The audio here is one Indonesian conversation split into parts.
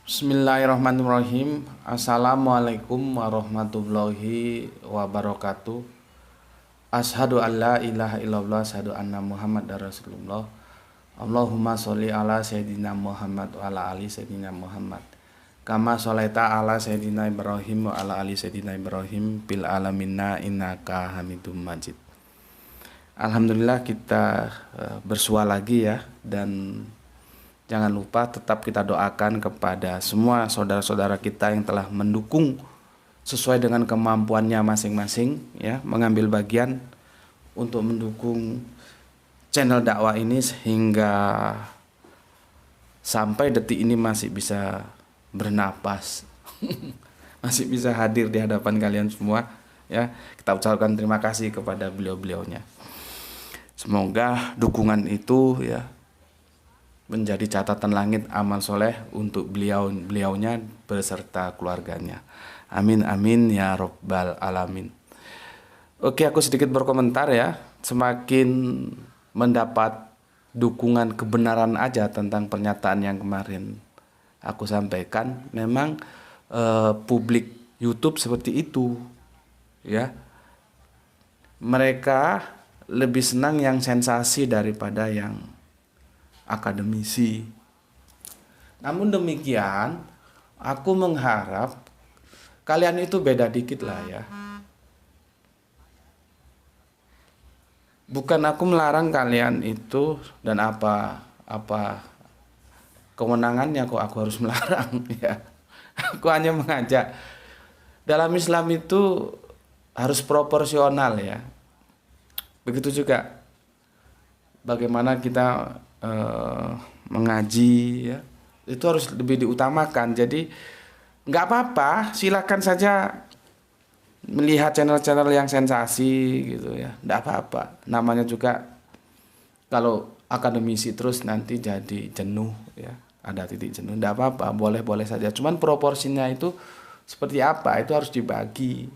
Bismillahirrahmanirrahim. Assalamualaikum warahmatullahi wabarakatuh. Ashadu an la ilaha illallah, ashadu anna Muhammad Rasulullah. Allahumma sholli ala Sayyidina Muhammad wa ala ali Sayyidina Muhammad. Kama sholaita ala Sayyidina Ibrahim wa ala ali Sayyidina Ibrahim bil alaminna innaka hamidum majid. Alhamdulillah kita bersua lagi ya, dan jangan lupa tetap kita doakan kepada semua saudara-saudara kita yang telah mendukung sesuai dengan kemampuannya masing-masing ya, mengambil bagian untuk mendukung channel dakwah ini sehingga sampai detik ini masih bisa bernapas, masih bisa hadir di hadapan kalian semua ya. Kita ucapkan terima kasih kepada beliau-beliaunya. Semoga dukungan itu ya menjadi catatan langit amal soleh untuk beliaunya beserta keluarganya. Amin amin ya robbal alamin. Oke, aku sedikit berkomentar ya. Semakin mendapat dukungan kebenaran aja tentang pernyataan yang kemarin aku sampaikan. Memang publik YouTube seperti itu ya. Mereka lebih senang yang sensasi daripada yang akademisi. Namun demikian, aku mengharap kalian itu beda dikit lah ya. Bukan aku melarang kalian itu dan apa kewenangannya kok aku harus melarang ya. Aku hanya mengajak dalam Islam itu harus proporsional ya. Begitu juga bagaimana kita mengaji ya, itu harus lebih diutamakan. Jadi nggak apa-apa, silakan saja melihat channel-channel yang sensasi gitu ya, nggak apa-apa. Namanya juga kalau akademisi terus nanti jadi jenuh ya, ada titik jenuh, nggak apa-apa, boleh-boleh saja. Cuman proporsinya itu seperti apa, itu harus dibagi.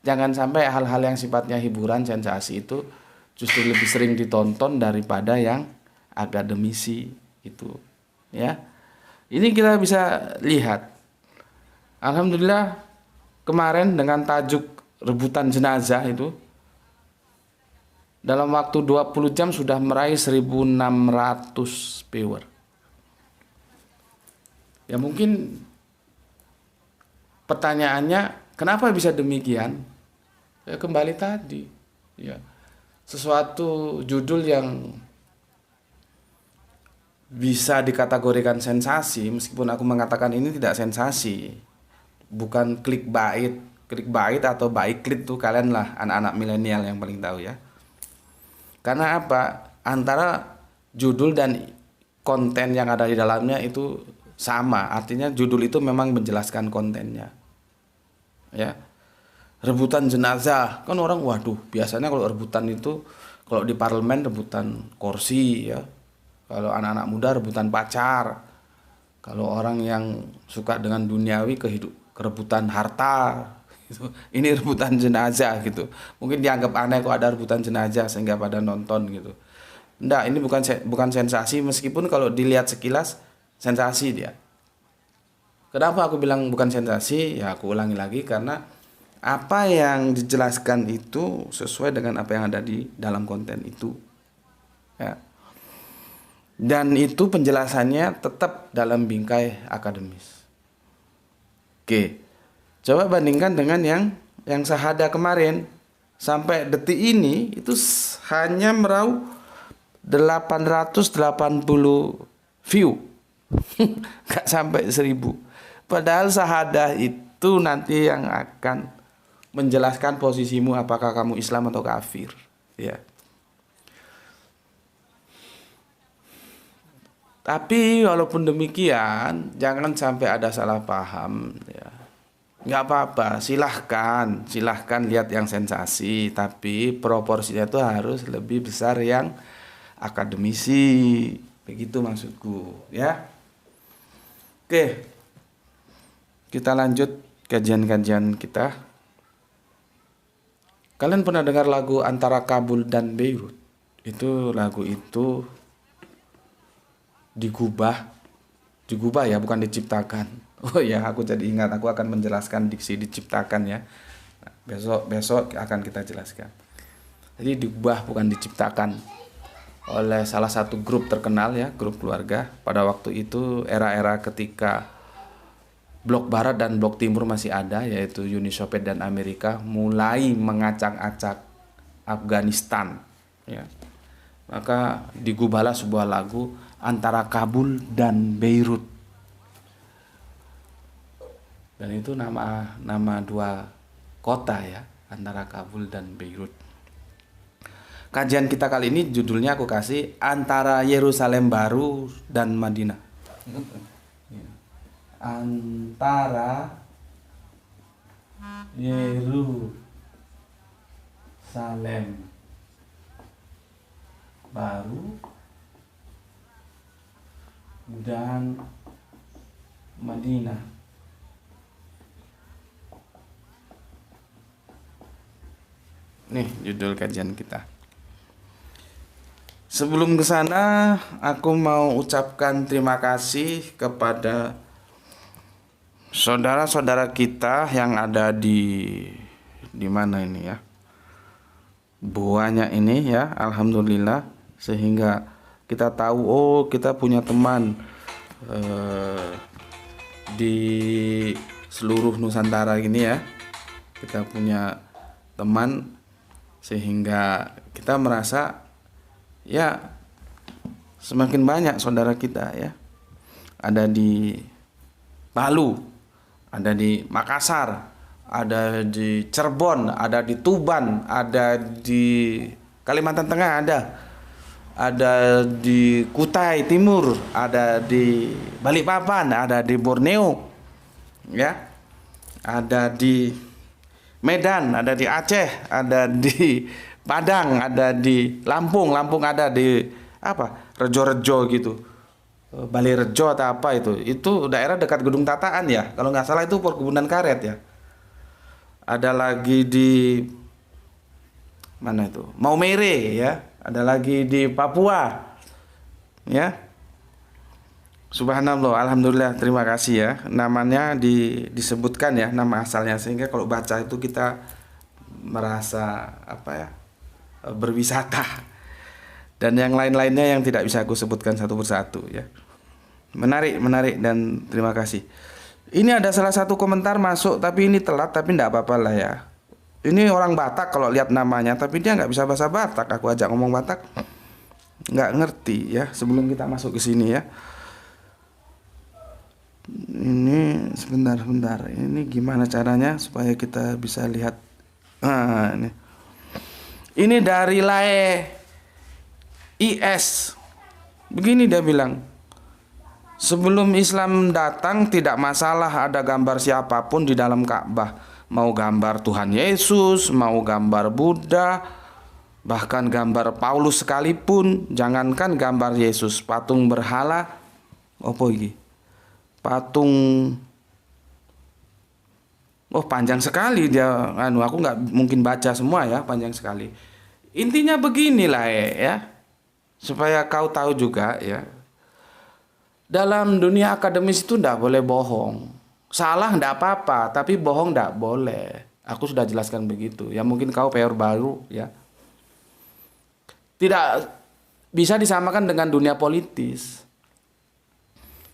Jangan sampai hal-hal yang sifatnya hiburan, sensasi itu justru lebih sering ditonton daripada yang akademisi itu ya. Ini kita bisa lihat, alhamdulillah kemarin dengan tajuk rebutan jenazah itu dalam waktu 20 jam sudah meraih 1.600 viewer ya. Mungkin pertanyaannya kenapa bisa demikian ya, kembali tadi ya, sesuatu judul yang bisa dikategorikan sensasi, meskipun aku mengatakan ini tidak sensasi, bukan clickbait atau baiklit tuh kalian lah anak-anak milenial yang paling tahu ya. Karena apa? Antara judul dan konten yang ada di dalamnya itu sama, artinya judul itu memang menjelaskan kontennya ya. Rebutan jenazah, kan orang waduh, biasanya kalau rebutan itu kalau di parlemen rebutan kursi ya. Kalau anak-anak muda rebutan pacar. Kalau orang yang suka dengan duniawi kerebutan harta gitu. Ini rebutan jenazah gitu. Mungkin dianggap aneh kok ada rebutan jenazah sehingga pada nonton gitu. Enggak, ini bukan sensasi, meskipun kalau dilihat sekilas sensasi dia. Kenapa aku bilang bukan sensasi? Ya aku ulangi lagi, karena apa yang dijelaskan itu sesuai dengan apa yang ada di dalam konten itu ya. Dan itu penjelasannya tetap dalam bingkai akademis. Oke, coba bandingkan dengan yang Sahada kemarin. Sampai detik ini itu hanya meraup 880 view. Gak sampai 1.000. Padahal Sahada itu nanti yang akan menjelaskan posisimu, apakah kamu Islam atau kafir ya. Tapi walaupun demikian, jangan sampai ada salah paham ya. Nggak apa-apa, silahkan lihat yang sensasi, tapi proporsinya itu harus lebih besar yang akademisi. Begitu maksudku ya. Oke, kita lanjut kajian-kajian kita. Kalian pernah dengar lagu Antara Kabul dan Beirut? Itu lagu itu digubah Digubah ya, bukan diciptakan. Oh ya, aku jadi ingat, aku akan menjelaskan diksi diciptakan ya. Besok akan kita jelaskan. Jadi diubah bukan diciptakan oleh salah satu grup terkenal ya, grup keluarga. Pada waktu itu era-era ketika blok barat dan blok timur masih ada, yaitu Uni Soviet dan Amerika mulai mengacak-acak Afghanistan ya. Maka digubahlah sebuah lagu antara Kabul dan Beirut. Dan itu nama dua kota ya, antara Kabul dan Beirut. Kajian kita kali ini judulnya aku kasih antara Yerusalem Baru dan Madinah. Antara Yerusalem Baru dan Madinah. Nih judul kajian kita. Sebelum ke sana, aku mau ucapkan terima kasih kepada saudara-saudara kita yang ada di mana ini ya. Banyak ini ya, alhamdulillah, sehingga kita tahu kita punya teman di seluruh Nusantara gini ya. Kita punya teman sehingga kita merasa ya semakin banyak saudara kita ya. Ada di Palu, ada di Makassar, ada di Cirebon, ada di Tuban, ada di Kalimantan Tengah, ada di Kutai Timur, ada di Balikpapan, ada di Borneo, ya, ada di Medan, ada di Aceh, ada di Padang, ada di Lampung ada di Rejo-Rejo gitu, Balirejo atau apa itu daerah dekat Gedung Tataan ya, kalau nggak salah itu perkebunan karet ya. Ada lagi di mana itu, Maumere ya, ada lagi di Papua ya. Subhanallah, alhamdulillah, terima kasih ya. Namanya disebutkan ya, nama asalnya, sehingga kalau baca itu kita merasa berwisata. Dan yang lain-lainnya yang tidak bisa aku sebutkan satu persatu ya. Menarik dan terima kasih. Ini ada salah satu komentar masuk, tapi ini telat, tapi tidak apa-apa lah ya. Ini orang Batak kalau lihat namanya, tapi dia nggak bisa bahasa Batak. Aku ajak ngomong Batak, nggak ngerti ya. Sebelum kita masuk ke sini ya, ini sebentar. Ini gimana caranya supaya kita bisa lihat? Ini dari Lae IS. Begini dia bilang. Sebelum Islam datang tidak masalah ada gambar siapapun di dalam Ka'bah. Mau gambar Tuhan Yesus, mau gambar Buddha, bahkan gambar Paulus sekalipun. Jangankan gambar Yesus, patung berhala. Apa ini? Patung. Panjang sekali dia. Aku nggak mungkin baca semua ya, panjang sekali. Intinya beginilah ya, supaya kau tahu juga ya. Dalam dunia akademis itu tidak boleh bohong. Salah tidak apa-apa, tapi bohong tidak boleh. Aku sudah jelaskan begitu. Ya mungkin kau PR baru ya. Tidak bisa disamakan dengan dunia politis.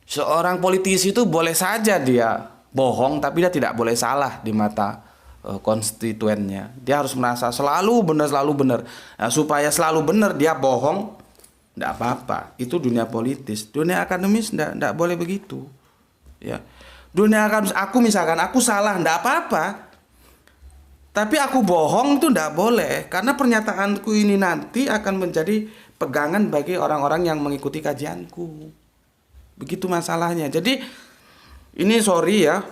Seorang politisi itu boleh saja dia bohong, tapi dia tidak boleh salah di mata konstituennya. Dia harus merasa selalu benar. Nah, supaya selalu benar dia bohong, tidak apa-apa. Itu dunia politis. Dunia akademis tidak boleh begitu. Ya. Dunia akademis, aku salah, tidak apa-apa. Tapi aku bohong itu tidak boleh. Karena pernyataanku ini nanti akan menjadi pegangan bagi orang-orang yang mengikuti kajianku. Begitu masalahnya. Jadi ini sorry ya,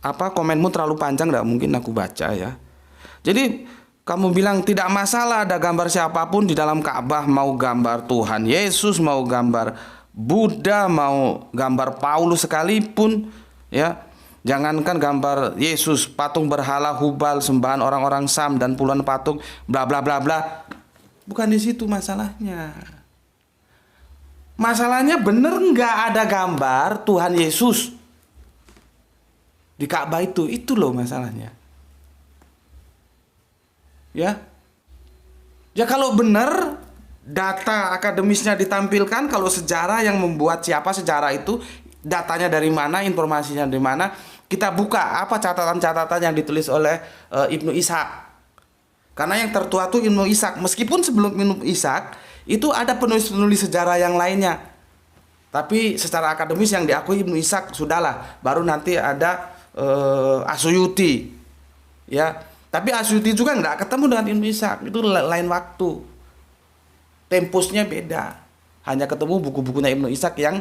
komenmu terlalu panjang, tidak mungkin aku baca ya. Jadi kamu bilang tidak masalah ada gambar siapapun di dalam Ka'bah, mau gambar Tuhan Yesus, mau gambar Buddha, mau gambar Paulus sekalipun ya. Jangankan gambar Yesus, patung berhala Hubal, sembahan orang-orang Sam dan puluhan patung bla bla bla bla. Bukan di situ masalahnya. Masalahnya bener nggak ada gambar Tuhan Yesus di Ka'bah itu loh masalahnya. Ya, ya kalau bener data akademisnya ditampilkan, kalau sejarah yang membuat siapa sejarah itu, datanya dari mana, informasinya dari mana, kita buka apa catatan-catatan yang ditulis oleh Ibnu Ishaq. Karena yang tertua itu Ibnu Ishaq. Meskipun sebelum Ibnu Ishaq itu ada penulis-penulis sejarah yang lainnya, tapi secara akademis yang diakui Ibnu Ishaq sudahlah. Baru nanti ada Asyuti, ya. Tapi Asyuti juga nggak ketemu dengan Ibnu Ishaq, itu lain waktu. Tempusnya beda. Hanya ketemu buku-bukunya Ibnu Ishaq yang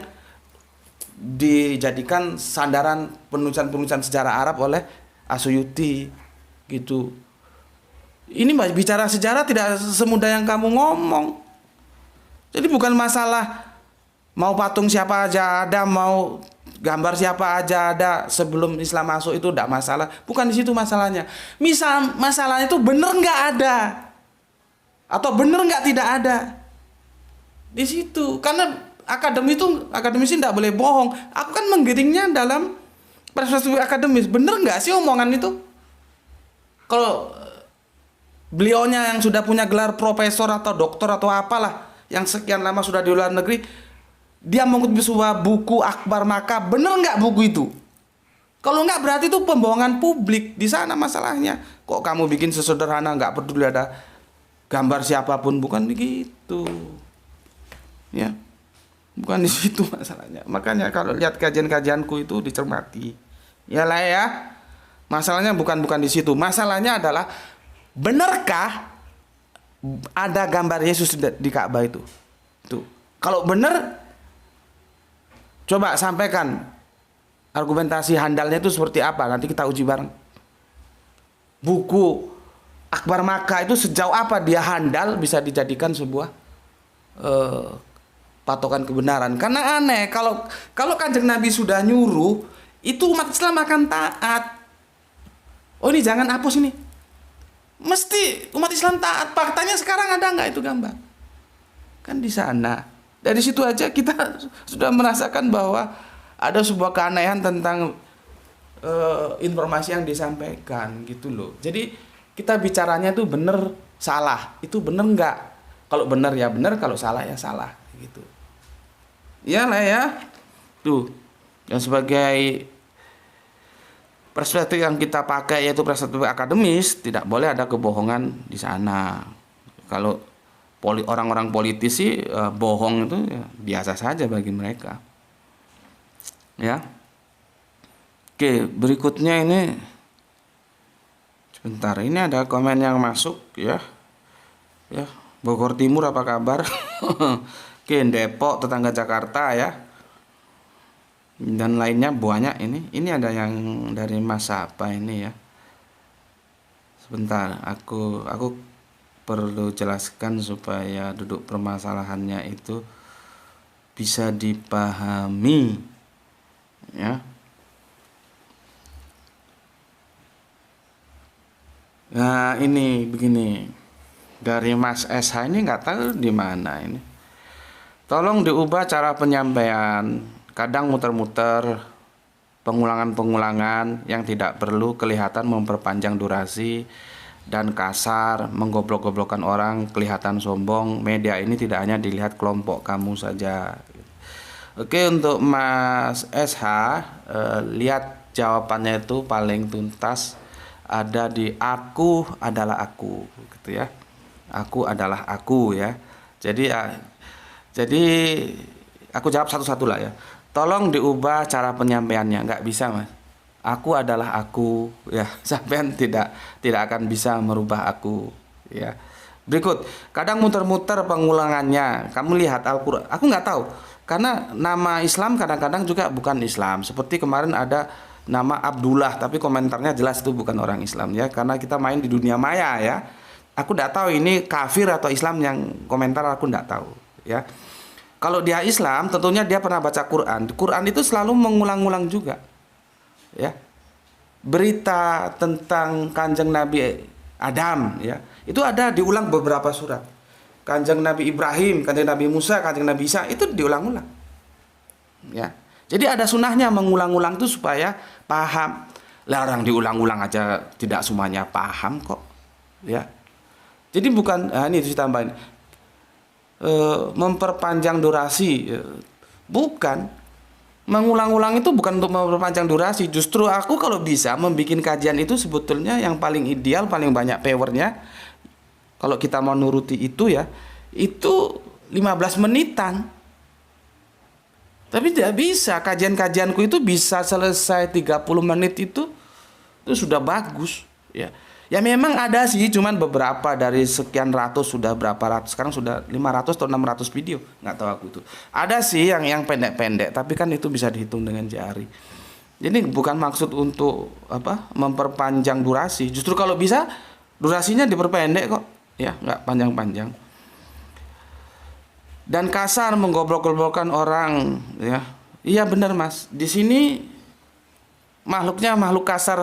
dijadikan sandaran penulisan-penulisan sejarah Arab oleh Asyuti, gitu. Ini bicara sejarah tidak semudah yang kamu ngomong. Jadi bukan masalah mau patung siapa aja ada, mau gambar siapa aja ada sebelum Islam masuk, itu tidak masalah. Bukan di situ masalahnya. Misal masalahnya itu bener nggak ada atau bener nggak tidak ada. Di situ. Karena akademisi tidak boleh bohong. Aku kan menggiringnya dalam perspektif akademis. Bener nggak sih omongan itu? Kalau beliaunya yang sudah punya gelar profesor atau doktor atau apalah, yang sekian lama sudah di luar negeri, dia mengutip sebuah buku Akbar Makkah, bener nggak buku itu? Kalau nggak berarti itu pembohongan publik. Di sana masalahnya. Kok kamu bikin sesederhana, nggak peduli ada gambar siapapun, bukan begitu, ya, bukan di situ masalahnya. Makanya kalau lihat kajian-kajianku itu dicermati, ya lah ya. Masalahnya bukan di situ. Masalahnya adalah benarkah ada gambar Yesus di Ka'bah itu? Tuh. Kalau benar, coba sampaikan argumentasi handalnya itu seperti apa. Nanti kita uji bareng. Buku Akbar Makkah itu sejauh apa dia handal bisa dijadikan sebuah patokan kebenaran. Karena aneh kalau Kanjeng Nabi sudah nyuruh, itu umat Islam akan taat. Oh, ini jangan hapus ini. Mesti umat Islam taat. Faktanya sekarang ada nggak itu gambar? Kan di sana. Dari situ aja kita sudah merasakan bahwa ada sebuah keanehan tentang informasi yang disampaikan, gitu loh. Jadi kita bicaranya tuh bener salah, itu bener nggak? Kalau bener ya bener, kalau salah ya salah, gitu. Ya lah ya. Tuh. Dan sebagai perspektif yang kita pakai yaitu perspektif akademis, tidak boleh ada kebohongan di sana. Kalau orang-orang politis sih bohong itu ya, biasa saja bagi mereka. Ya. Oke, berikutnya ini sebentar, ini ada komen yang masuk ya. Ya, Bogor Timur apa kabar? Oke, Depok tetangga Jakarta ya. Dan lainnya banyak ini. Ini ada yang dari Mas apa ini ya. Sebentar, aku perlu jelaskan supaya duduk permasalahannya itu bisa dipahami ya. Nah, ini begini. Dari Mas SH ini nggak tahu di mana ini. Tolong diubah cara penyampaian. Kadang muter-muter, pengulangan-pengulangan yang tidak perlu kelihatan memperpanjang durasi dan kasar, menggoblok-goblokkan orang, kelihatan sombong. Media ini tidak hanya dilihat kelompok kamu saja. Oke, untuk Mas SH, lihat jawabannya itu paling tuntas ada di aku adalah aku, gitu ya. Aku adalah aku ya. Jadi aku jawab satu-satu lah ya. Tolong diubah cara penyampaiannya. Nggak bisa, Mas. Aku adalah aku ya. Sampean tidak akan bisa merubah aku ya. Berikut, kadang muter-muter pengulangannya. Kamu lihat Al-Qur'an. Aku nggak tahu. Karena nama Islam kadang-kadang juga bukan Islam. Seperti kemarin ada nama Abdullah, tapi komentarnya jelas itu bukan orang Islam ya. Karena kita main di dunia maya ya. Aku nggak tahu ini kafir atau Islam yang komentar, aku nggak tahu ya. Kalau dia Islam, tentunya dia pernah baca Quran. Di Quran itu selalu mengulang-ulang juga, ya. Berita tentang Kanjeng Nabi Adam, ya, itu ada diulang beberapa surat. Kanjeng Nabi Ibrahim, Kanjeng Nabi Musa, Kanjeng Nabi Isa, itu diulang-ulang. Ya. Jadi ada sunahnya mengulang-ulang itu supaya paham. Lah orang diulang-ulang aja tidak semuanya paham kok. Ya. Jadi bukan ini ditambahin memperpanjang durasi, bukan. Mengulang-ulang itu bukan untuk memperpanjang durasi. Justru aku kalau bisa membuat kajian itu sebetulnya yang paling ideal, paling banyak powernya, kalau kita mau nuruti itu ya, itu 15 menitan. Tapi tidak bisa, kajian-kajianku itu bisa selesai 30 menit itu sudah bagus. Ya. Ya memang ada sih, cuman beberapa dari sekian ratus, sudah berapa ratus, sekarang sudah 500 atau 600 video, nggak tahu aku itu. Ada sih yang pendek-pendek, tapi kan itu bisa dihitung dengan jari. Jadi bukan maksud untuk memperpanjang durasi. Justru kalau bisa durasinya diperpendek kok, ya nggak panjang-panjang. Dan kasar menggoblok-goblokkan orang, ya. Iya benar Mas. Di sini makhluknya makhluk kasar.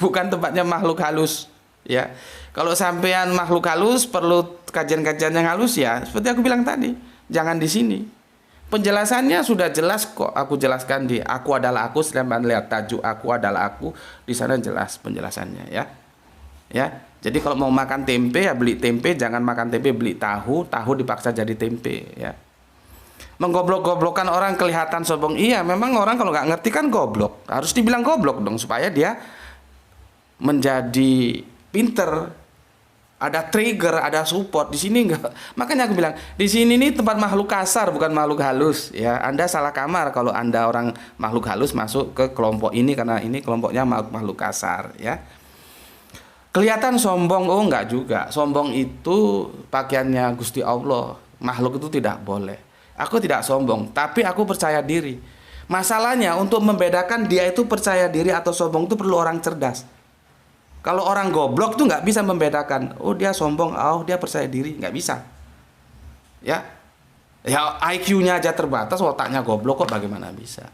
Bukan tempatnya makhluk halus, ya. Kalau sampean makhluk halus perlu kajian-kajian yang halus ya, seperti aku bilang tadi, jangan di sini. Penjelasannya sudah jelas kok, aku jelaskan di Aku Adalah Aku, silahkan lihat tajuk Aku Adalah Aku, di sana jelas penjelasannya ya. Ya. Jadi kalau mau makan tempe ya beli tempe, jangan makan tempe beli tahu, tahu dipaksa jadi tempe ya. Menggoblok-goblokkan orang kelihatan sombong. Iya, memang orang kalau nggak ngerti kan goblok. Harus dibilang goblok dong supaya dia menjadi pinter. Ada trigger, ada support. Di sini enggak. Makanya aku bilang, di sini nih tempat makhluk kasar bukan makhluk halus ya. Anda salah kamar kalau Anda orang makhluk halus masuk ke kelompok ini karena ini kelompoknya makhluk kasar ya. Kelihatan sombong, oh enggak juga. Sombong itu pakaiannya Gusti Allah. Makhluk itu tidak boleh. Aku tidak sombong, tapi aku percaya diri. Masalahnya untuk membedakan dia itu percaya diri atau sombong itu perlu orang cerdas. Kalau orang goblok tuh nggak bisa membedakan. Oh dia sombong, oh dia percaya diri, nggak bisa. Ya, ya IQ-nya aja terbatas, otaknya goblok kok bagaimana bisa?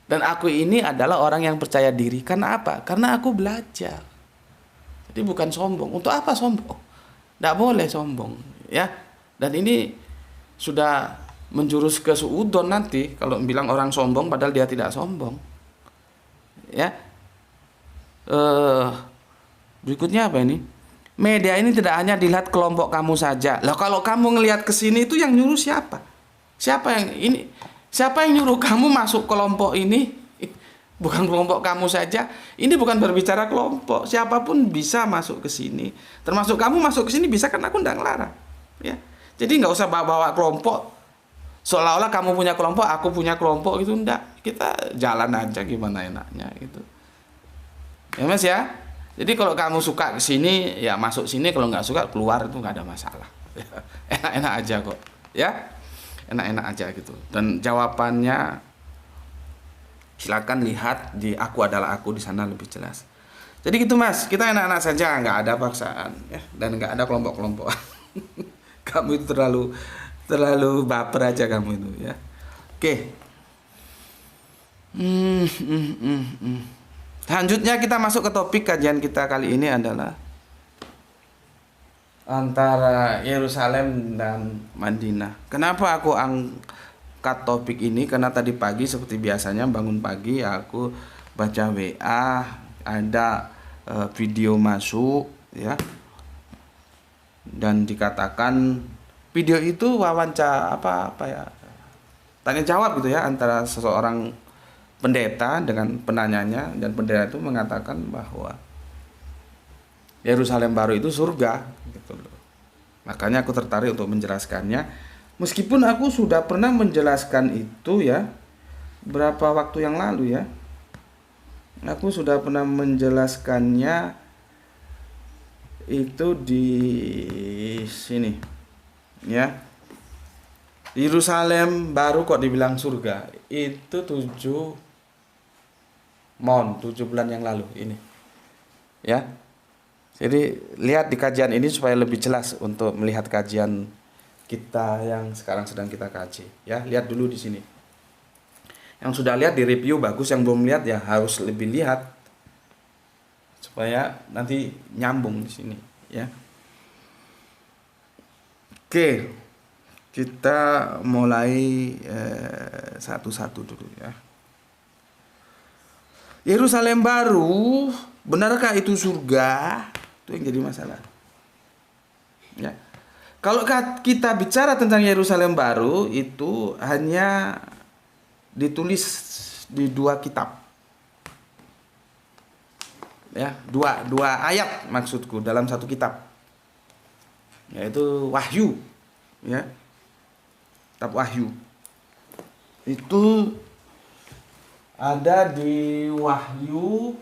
Dan aku ini adalah orang yang percaya diri. Karena apa? Karena aku belajar. Jadi bukan sombong. Untuk apa sombong? Tidak boleh sombong, ya. Dan ini sudah menjurus ke suudon nanti kalau bilang orang sombong padahal dia tidak sombong. Ya. Berikutnya apa ini? Media ini tidak hanya dilihat kelompok kamu saja. Lah kalau kamu ngelihat ke sini itu yang nyuruh siapa? Siapa yang nyuruh kamu masuk kelompok ini? Bukan kelompok kamu saja. Ini bukan berbicara kelompok. Siapapun bisa masuk ke sini. Termasuk kamu masuk ke sini bisa, kan aku tidak ngelarang. Ya. Jadi nggak usah bawa kelompok. Seolah-olah kamu punya kelompok, aku punya kelompok itu enggak. Kita jalan aja gimana enaknya gitu. Ya Mas ya. Jadi kalau kamu suka ke sini ya masuk sini, kalau nggak suka keluar, itu nggak ada masalah. Enak-enak aja kok. Ya. Enak-enak aja gitu. Dan jawabannya silakan lihat di Aku Adalah Aku, di sana lebih jelas. Jadi gitu Mas, kita enak-enak saja, nggak ada paksaan ya, dan nggak ada kelompok-kelompok. Kamu itu terlalu baper aja kamu itu ya. Oke. Selanjutnya kita masuk ke topik kajian kita kali ini adalah antara Yerusalem dan Madinah. Kenapa aku angkat topik ini? Karena tadi pagi seperti biasanya bangun pagi aku baca WA, ada video masuk ya, dan dikatakan video itu wawancara apa ya, tanya jawab gitu ya, antara seseorang pendeta dengan penanyanya, dan pendeta itu mengatakan bahwa Yerusalem baru itu surga gitu loh. Makanya aku tertarik untuk menjelaskannya, meskipun aku sudah pernah menjelaskan itu ya berapa waktu yang lalu ya. Aku sudah pernah menjelaskannya itu di sini ya. Yerusalem baru kok dibilang surga, itu 7 bulan yang lalu ini ya. Jadi lihat di kajian ini supaya lebih jelas untuk melihat kajian kita yang sekarang sedang kita kaji ya. Lihat dulu di sini. Yang sudah lihat di review bagus, yang belum lihat ya harus lebih lihat supaya nanti nyambung di sini ya. Oke, kita mulai satu-satu dulu ya. Yerusalem baru, benarkah itu surga? Itu yang jadi masalah. Ya. Kalau kita bicara tentang Yerusalem baru, itu hanya ditulis di 2 kitab. Ya, dua ayat maksudku dalam 1 kitab. Yaitu Wahyu. Ya. Kitab Wahyu. Itu ada di Wahyu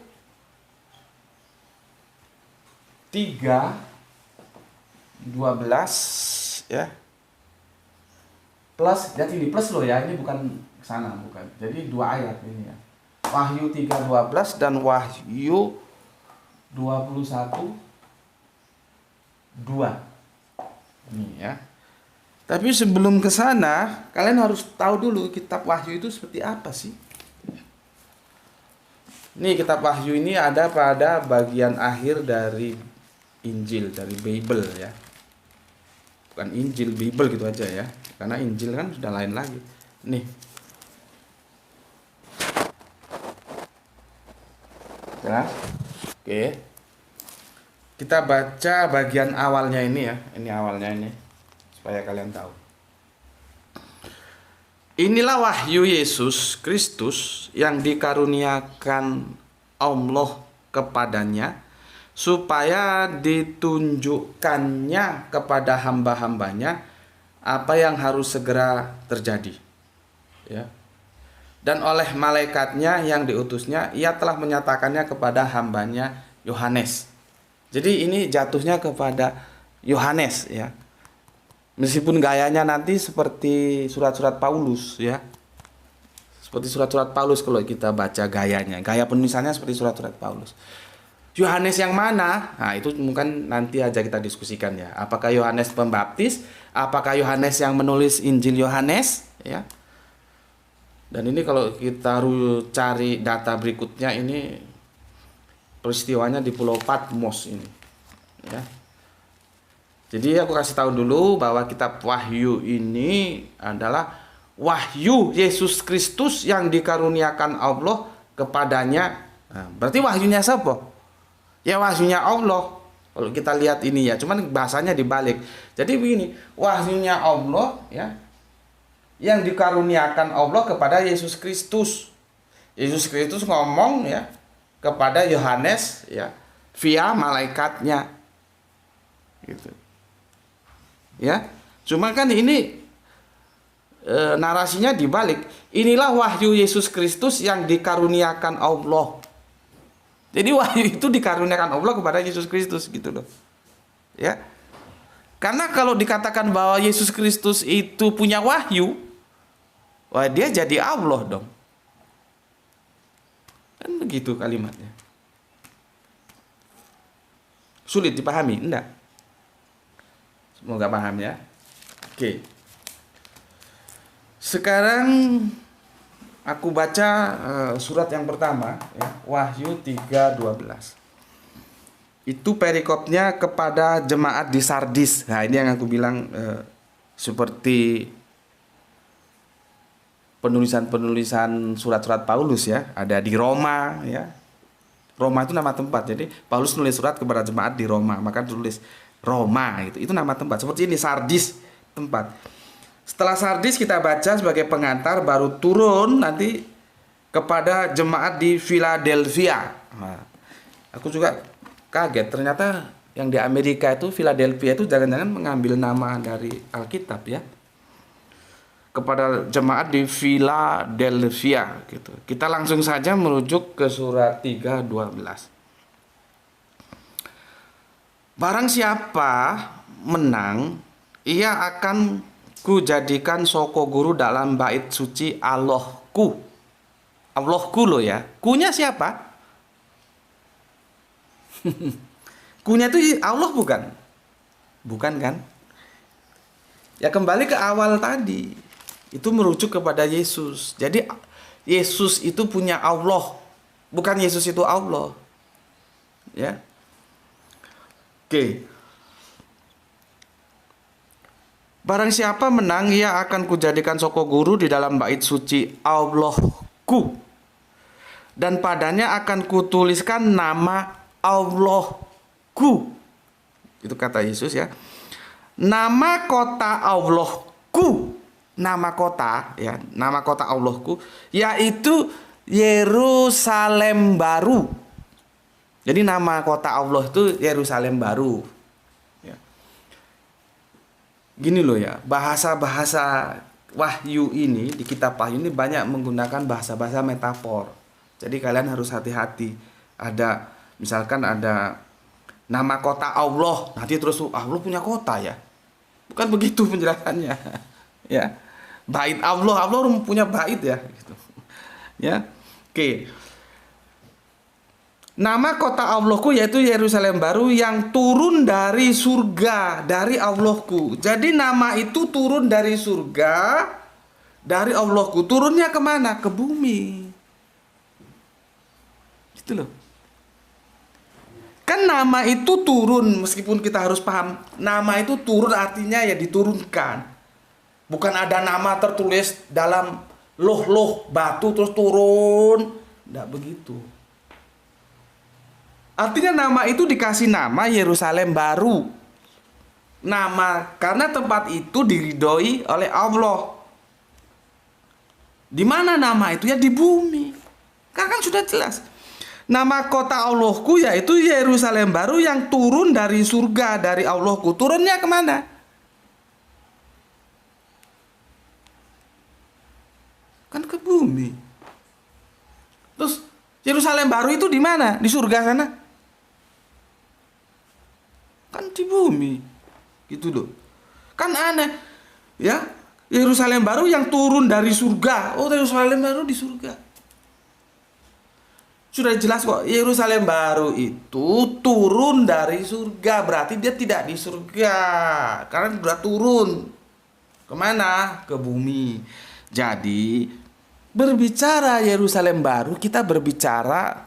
3:12 ya. Plus, jadi ini plus loh ya, ini bukan sana, bukan. Jadi 2 ayat ini ya. Wahyu 3:12 dan Wahyu 21:2. Ini ya. Tapi sebelum ke sana, kalian harus tahu dulu kitab Wahyu itu seperti apa sih? Nih, kitab Wahyu ini ada pada bagian akhir dari Injil, dari Bible ya. Bukan Injil, Bible gitu aja ya. Karena Injil kan sudah lain lagi. Nih. Jelas? Oke. Kita baca bagian awalnya ini ya. Ini awalnya ini. Supaya kalian tahu. Inilah wahyu Yesus Kristus yang dikaruniakan Allah kepadanya, supaya ditunjukkannya kepada hamba-hambanya apa yang harus segera terjadi. Ya. Dan oleh malaikatnya yang diutusnya, ia telah menyatakannya kepada hambanya Yohanes. Jadi ini jatuhnya kepada Yohanes ya. Meskipun gayanya nanti seperti surat-surat Paulus ya. Seperti surat-surat Paulus kalau kita baca gayanya. Gaya penulisannya seperti surat-surat Paulus. Yohanes yang mana? Nah, itu mungkin nanti aja kita diskusikan ya. Apakah Yohanes Pembaptis? Apakah Yohanes yang menulis Injil Yohanes? Ya. Dan ini kalau kita cari data berikutnya, ini peristiwanya di Pulau Patmos ini. Ya. Jadi aku kasih tahu dulu bahwa kitab Wahyu ini adalah wahyu Yesus Kristus yang dikaruniakan Allah kepadanya. Nah, berarti wahyunya siapa? Ya wahyunya Allah. Kalau kita lihat ini ya, cuman bahasanya dibalik. Jadi begini, wahyunya Allah ya, yang dikaruniakan Allah kepada Yesus Kristus. Yesus Kristus ngomong ya kepada Yohanes ya via malaikatnya. Gitu. Ya, cuma kan ini narasinya dibalik. Inilah wahyu Yesus Kristus yang dikaruniakan Allah. Jadi wahyu itu dikaruniakan Allah kepada Yesus Kristus gitu loh. Ya. Karena kalau dikatakan bahwa Yesus Kristus itu punya wahyu, wah dia jadi Allah dong. Kan begitu kalimatnya. Sulit dipahami? Enggak. Semoga paham ya. Oke. Sekarang aku baca surat yang pertama ya, Wahyu 3:12. Itu perikopnya kepada jemaat di Sardis. Nah, ini yang aku bilang seperti penulisan surat-surat Paulus ya. Ada di Roma ya. Roma itu nama tempat. Jadi Paulus nulis surat kepada jemaat di Roma, maka tulis Roma itu nama tempat. Seperti ini Sardis tempat. Setelah Sardis kita baca sebagai pengantar, baru turun nanti kepada jemaat di Philadelphia. Nah, aku juga kaget ternyata yang di Amerika itu Philadelphia itu jangan-jangan mengambil nama dari Alkitab ya. Kepada jemaat di Philadelphia gitu. Kita langsung saja merujuk ke surat 3:12. Barang siapa menang, ia akan kujadikan soko guru dalam bait suci Allahku. Allahku loh ya. Kunya siapa? Kunya itu Allah bukan? Bukan kan? Ya kembali ke awal tadi. Itu merujuk kepada Yesus. Jadi Yesus itu punya Allah. Bukan Yesus itu Allah. Ya. Oke. Barang siapa menang, ia akan kujadikan soko guru di dalam bait suci Allahku, dan padanya akan kutuliskan nama Allahku. Itu kata Yesus ya. Nama kota Allahku, nama kota ya, nama kota Allahku yaitu Yerusalem Baru. Jadi nama kota Allah itu Yerusalem Baru. Ya. Gini loh ya, bahasa-bahasa Wahyu ini di kitab Wahyu ini banyak menggunakan bahasa-bahasa metafor. Jadi kalian harus hati-hati. Ada misalkan ada nama kota Allah, nanti terus Allah punya kota ya. Bukan begitu penjelasannya. Ya. Bait Allah punya bait ya gitu. Ya. Oke. Nama kota Allahku yaitu Yerusalem Baru yang turun dari surga, dari Allahku. Jadi nama itu turun dari surga, dari Allahku. Turunnya kemana? Ke bumi. Gitu loh. Kan nama itu turun, meskipun kita harus paham, nama itu turun artinya ya diturunkan. Bukan ada nama tertulis dalam loh batu terus turun. Tidak begitu. Artinya nama itu dikasih nama Yerusalem Baru. Nama karena tempat itu diridhoi oleh Allah. Di mana nama itu? Ya di bumi. Kan sudah jelas. Nama kota Allahku yaitu Yerusalem Baru yang turun dari surga, dari Allahku. Turunnya kemana? Kan ke bumi. Terus Yerusalem Baru itu di mana? Di surga sana? Kan di bumi. Gitu loh. Kan aneh. Ya, Yerusalem Baru yang turun dari surga. Oh, Yerusalem Baru di surga. Sudah jelas kok, Yerusalem Baru itu turun dari surga. Berarti dia tidak di surga, karena sudah turun. Kemana? Ke bumi. Jadi berbicara Yerusalem Baru, kita berbicara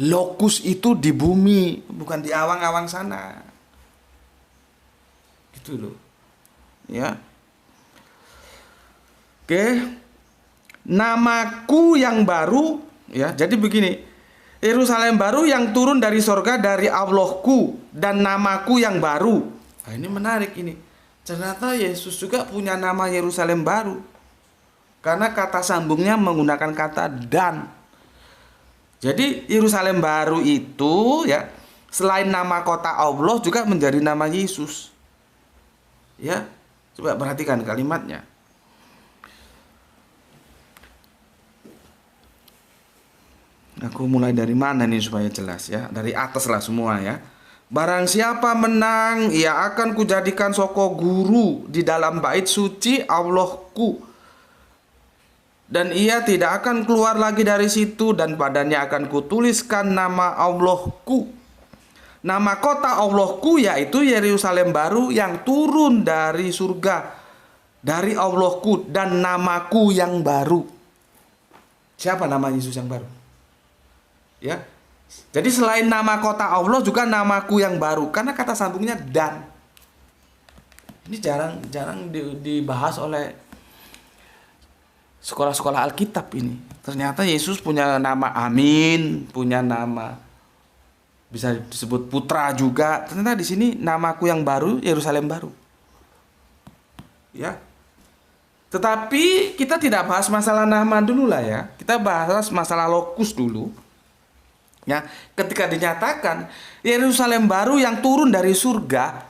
lokus itu di bumi, bukan di awang-awang sana. Gitu loh. Ya. Oke. Namaku yang baru. Ya, jadi begini, Yerusalem Baru yang turun dari sorga, dari Allahku, dan namaku yang baru. Nah, ini menarik ini. Ternyata Yesus juga punya nama Yerusalem Baru. Karena kata sambungnya menggunakan kata dan. Jadi Yerusalem Baru itu ya, selain nama kota Allah juga menjadi nama Yesus. Ya, coba perhatikan kalimatnya. Aku mulai dari mana nih supaya jelas ya. Dari atas lah semua ya. Barang siapa menang, ia akan kujadikan soko guru di dalam bait suci Allahku. Dan ia tidak akan keluar lagi dari situ, dan padanya akan kutuliskan nama Allahku. Nama kota Allahku yaitu Yerusalem Baru yang turun dari surga, dari Allahku, dan namaku yang baru. Siapa nama Yesus yang baru? Ya, jadi selain nama kota Allah juga namaku yang baru, karena kata sambungnya dan. Ini jarang dibahas oleh sekolah-sekolah Alkitab ini. Ternyata Yesus punya nama Amin, punya nama bisa disebut Putra juga. Ternyata di sini namaku yang baru Yerusalem Baru. Ya. Tetapi kita tidak bahas masalah nama dulu lah ya. Kita bahas masalah lokus dulu. Ya, ketika dinyatakan Yerusalem Baru yang turun dari surga,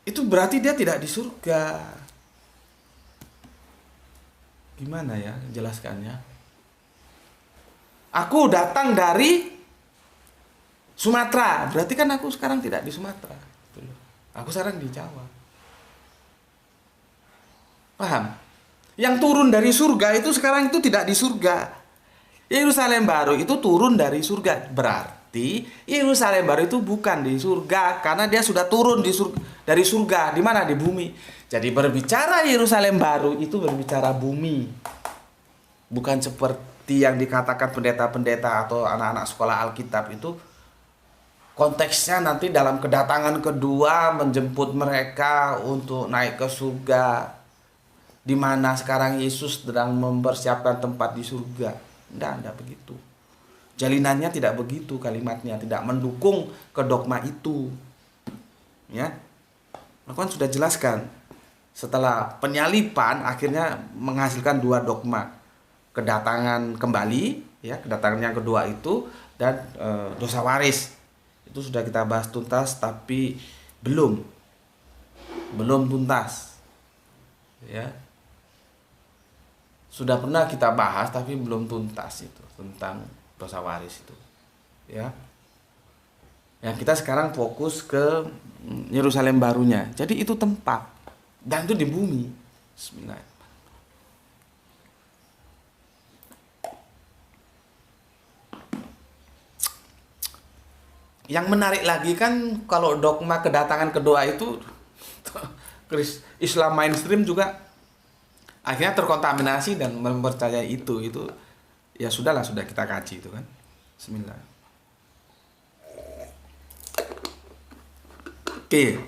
itu berarti dia tidak di surga. Gimana ya jelaskannya? Aku datang dari Sumatera, berarti kan aku sekarang tidak di Sumatera. Aku sekarang di Jawa. Paham? Yang turun dari surga itu sekarang itu tidak di surga. Yerusalem Baru itu turun dari surga. Berarti Yerusalem Baru itu bukan di surga, karena dia sudah turun dari surga. Di mana? Di bumi. Jadi berbicara Yerusalem Baru itu berbicara bumi. Bukan seperti yang dikatakan pendeta-pendeta atau anak-anak sekolah Alkitab itu Konteksnya nanti dalam kedatangan kedua menjemput mereka untuk naik ke surga, di mana sekarang Yesus sedang mempersiapkan tempat di surga. Tidak begitu. Jalinannya tidak begitu, kalimatnya tidak mendukung ke dogma itu. Ya. Aku kan sudah jelaskan. Setelah penyalipan akhirnya menghasilkan dua dogma. Kedatangan kembali, ya, kedatangan yang kedua itu, dan dosa waris. Itu sudah kita bahas tuntas, tapi belum tuntas, ya. Sudah pernah kita bahas tapi belum tuntas itu tentang dosa waris itu, ya. Yang kita sekarang fokus ke Yerusalem barunya. Jadi itu tempat, dan itu di bumi. Bismillah. Yang menarik lagi kan kalau dogma kedatangan kedua itu Islam mainstream juga akhirnya terkontaminasi dan mempercayai itu ya sudah kita kaji itu kan. Bismillah. Oke.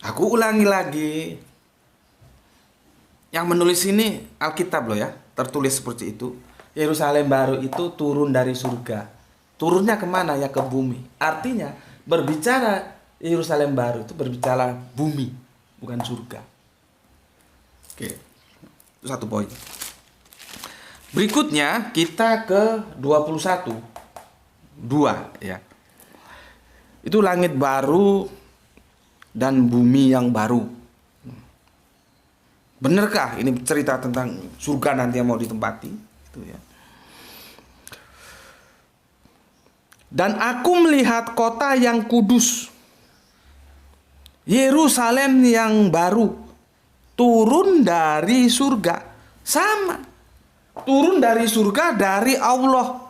Aku ulangi lagi. Yang menulis ini Alkitab loh ya, tertulis seperti itu. Yerusalem baru itu turun dari surga. Turunnya kemana? Ya ke bumi. Artinya berbicara Yerusalem baru itu berbicara bumi, bukan surga. Oke, itu satu poin. Berikutnya kita ke 21. 2 ya. Itu langit baru dan bumi yang baru. Benarkah ini cerita tentang surga nanti yang mau ditempati? Itu ya. Dan aku melihat kota yang kudus, Yerusalem yang baru, turun dari surga. Sama, turun dari surga dari Allah,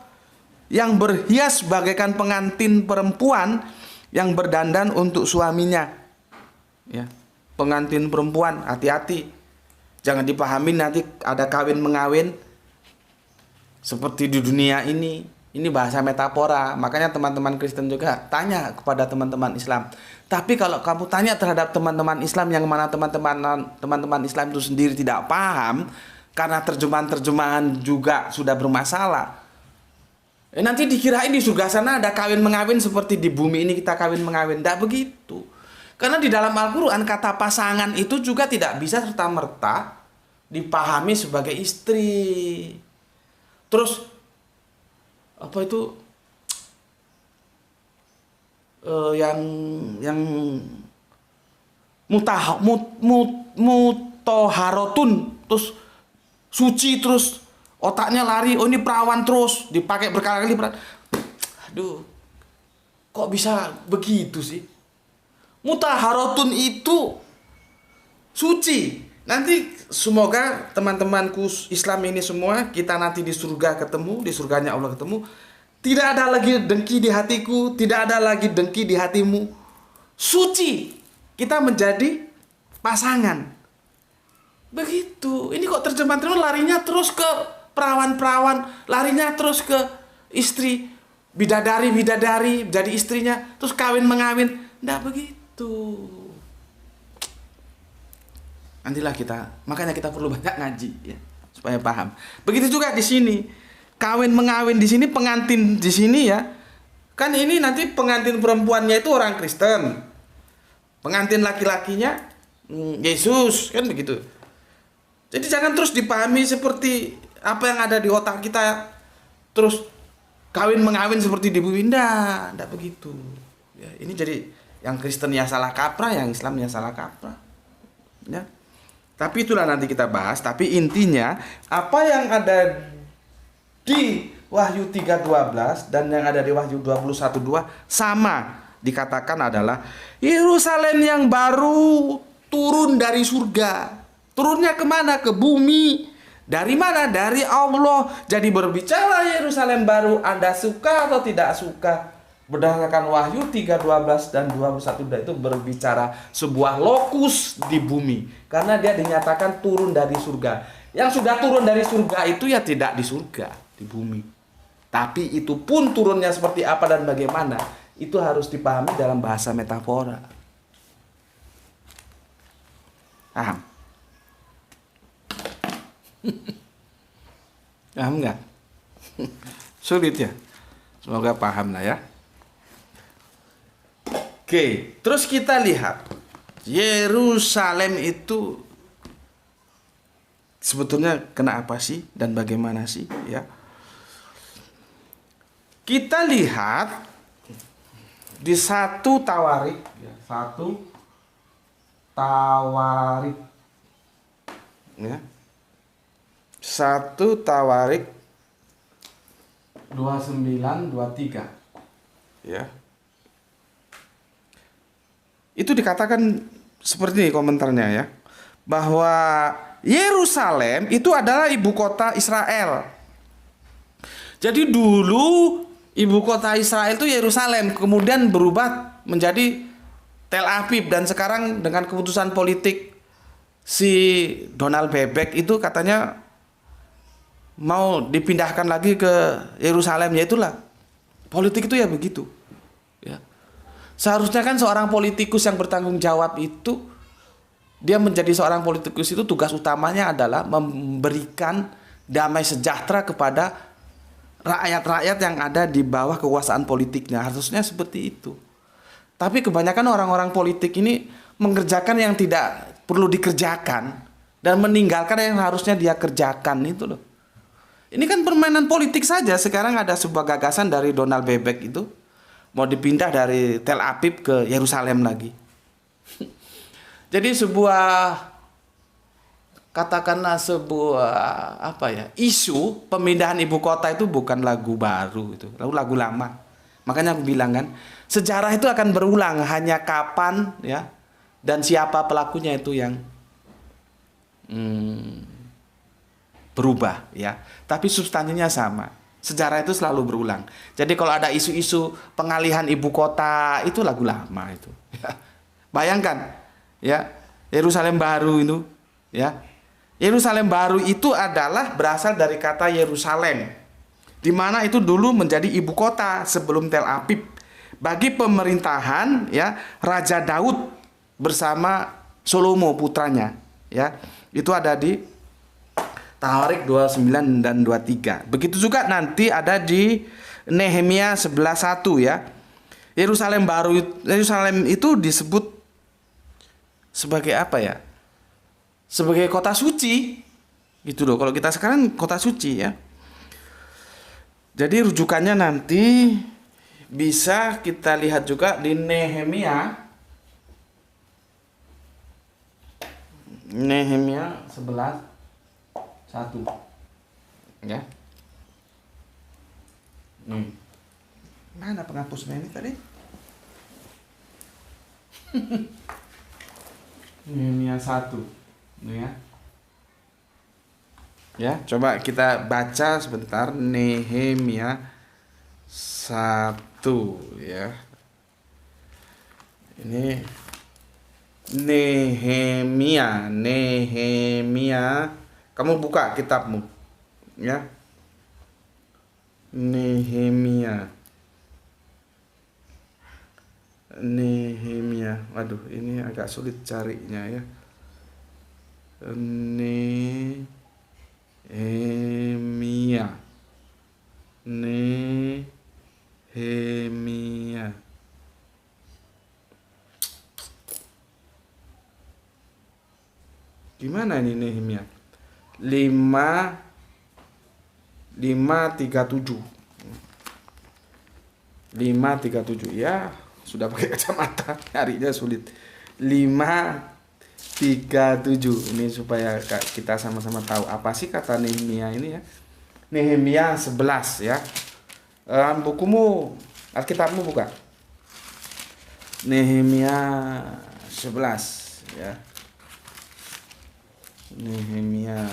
yang berhias bagaikan pengantin perempuan yang berdandan untuk suaminya. Ya, pengantin perempuan, hati-hati. Jangan dipahami nanti ada kawin mengawin seperti di dunia ini. Ini bahasa metafora, makanya teman-teman Kristen juga tanya kepada teman-teman Islam. Tapi kalau kamu tanya terhadap teman-teman Islam yang mana teman-teman Islam itu sendiri tidak paham, karena terjemahan-terjemahan juga sudah bermasalah. Nanti dikirain di surga sana ada kawin mengawin seperti di bumi ini kita kawin mengawin. Tidak begitu. Karena di dalam Al-Quran kata pasangan itu juga tidak bisa serta-merta dipahami sebagai istri. Terus apa itu yang mutoharotun, terus suci, terus otaknya lari, oh ini perawan, terus dipakai berkali-kali. Aduh, kok bisa begitu sih? Mutaharotun itu suci. Nanti semoga teman-temanku Islam ini semua, kita nanti di surga ketemu, di surganya Allah ketemu. Tidak ada lagi dengki di hatiku, tidak ada lagi dengki di hatimu. Suci. Kita menjadi pasangan. Begitu. Ini kok terjemahan larinya terus ke perawan-perawan, larinya terus ke istri, bidadari jadi istrinya, terus kawin mengawin. Tidak begitu. Nantilah makanya kita perlu banyak ngaji ya, supaya paham. Begitu juga di sini. Kawin mengawin di sini, pengantin di sini ya. Kan ini nanti pengantin perempuannya itu orang Kristen. Pengantin laki-lakinya Yesus, kan begitu. Jadi jangan terus dipahami seperti apa yang ada di otak kita. Terus kawin mengawin seperti di bumi. Enggak begitu. Ya, ini jadi yang Kristen ya salah kaprah, yang Islam ya salah kaprah. Ya. Tapi itulah nanti kita bahas. Tapi intinya apa yang ada di Wahyu 3:12 dan yang ada di Wahyu 21:2 sama dikatakan adalah Yerusalem yang baru turun dari surga. Turunnya kemana? Ke bumi. Dari mana? Dari Allah. Jadi berbicara Yerusalem baru, Anda suka atau tidak suka? Berdasarkan Wahyu 3:12 dan 21 itu berbicara sebuah lokus di bumi. Karena dia dinyatakan turun dari surga. Yang sudah turun dari surga itu ya tidak di surga, di bumi. Tapi itu pun turunnya seperti apa dan bagaimana, itu harus dipahami dalam bahasa metafora. Paham? Paham nggak? Sulit ya? Semoga paham lah ya. Oke, terus kita lihat Yerusalem itu sebetulnya kena apa sih dan bagaimana sih ya? Kita lihat di 1 Tawarik, ya, 1 Tawarik, ya, 1 Tawarik 29-23, ya. Itu dikatakan seperti ini komentarnya ya, bahwa Yerusalem itu adalah ibu kota Israel. Jadi dulu ibu kota Israel itu Yerusalem, kemudian berubah menjadi Tel Aviv, dan sekarang dengan keputusan politik si Donald Bebek itu katanya mau dipindahkan lagi ke Yerusalem. Ya itulah, politik itu ya begitu. Ya. Seharusnya kan seorang politikus yang bertanggung jawab itu, dia menjadi seorang politikus itu tugas utamanya adalah memberikan damai sejahtera kepada rakyat-rakyat yang ada di bawah kekuasaan politiknya. Harusnya seperti itu. Tapi kebanyakan orang-orang politik ini mengerjakan yang tidak perlu dikerjakan dan meninggalkan yang harusnya dia kerjakan itu loh. Ini kan permainan politik saja. Sekarang ada sebuah gagasan dari Donald Bebek itu mau dipindah dari Tel Aviv ke Yerusalem lagi. Jadi katakanlah sebuah isu pemindahan ibu kota itu bukan lagu baru, itu lagu lama. Makanya aku bilang kan, sejarah itu akan berulang, hanya kapan ya dan siapa pelakunya itu yang berubah ya. Tapi substansinya sama. Sejarah itu selalu berulang. Jadi kalau ada isu-isu pengalihan ibu kota, itu lagu lama itu. Bayangkan ya, Yerusalem baru itu ya. Yerusalem baru itu adalah berasal dari kata Yerusalem, di mana itu dulu menjadi ibu kota sebelum Tel Aviv bagi pemerintahan ya Raja Daud bersama Salomo putranya ya. Itu ada di Tawarik 29 dan 23. Begitu juga nanti ada di Nehemia 11:1 ya. Yerusalem itu disebut sebagai apa ya? Sebagai kota suci. Gitu loh. Kalau kita sekarang kota suci ya. Jadi rujukannya nanti bisa kita lihat juga di Nehemia 11:1 ya. Mana penghapusnya ini tadi? Nehemia 1 ya. Ya, coba kita baca sebentar Nehemia 1 ya. Ini Nehemia. Kamu buka kitabmu ya. Nehemia. Waduh, ini agak sulit carinya ya. Nehemia. Gimana ini Nehemia? 537 ya, sudah pakai kacamata nyarinya sulit. 537 ini supaya kita sama-sama tahu apa sih kata Nehemia ini ya. Nehemia 11 ya. Bukumu, Alkitabmu buka. Nehemia 11 ya. Nehemia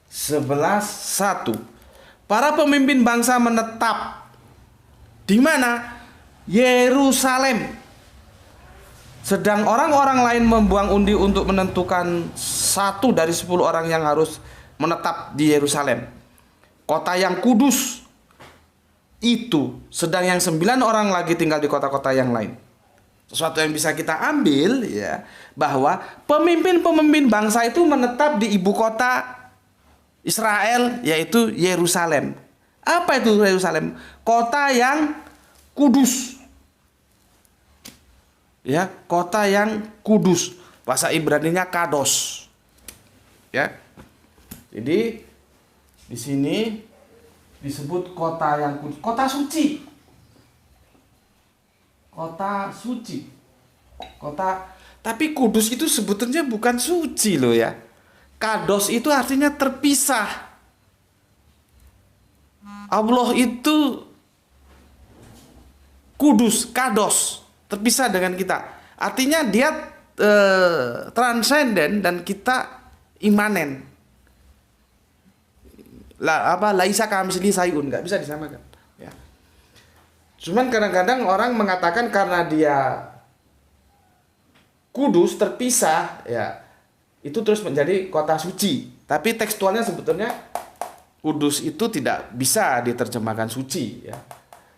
11:1. Para pemimpin bangsa menetap di mana? Yerusalem. Sedang orang-orang lain membuang undi untuk menentukan 1 dari 10 orang yang harus menetap di Yerusalem, kota yang kudus. itu, sedang yang 9 orang lagi tinggal di kota-kota yang lain. Sesuatu yang bisa kita ambil ya, bahwa pemimpin-pemimpin bangsa itu menetap di ibu kota Israel, yaitu Yerusalem. Apa itu Yerusalem? Kota yang kudus. Ya, kota yang kudus. Bahasa Ibrani-nya kados. Ya. Jadi di sini disebut kota yang kudus, kota suci. Kota suci. Tapi kudus itu sebetulnya bukan suci loh ya. Kados itu artinya terpisah. Allah itu kudus, kados, terpisah dengan kita. Artinya dia transenden dan kita imanen. Laisa kamitslihi syai'un, nggak bisa disamakan. Ya. Cuman kadang-kadang orang mengatakan karena dia kudus, terpisah, ya itu terus menjadi kota suci. Tapi tekstualnya sebetulnya kudus itu tidak bisa diterjemahkan suci. Ya.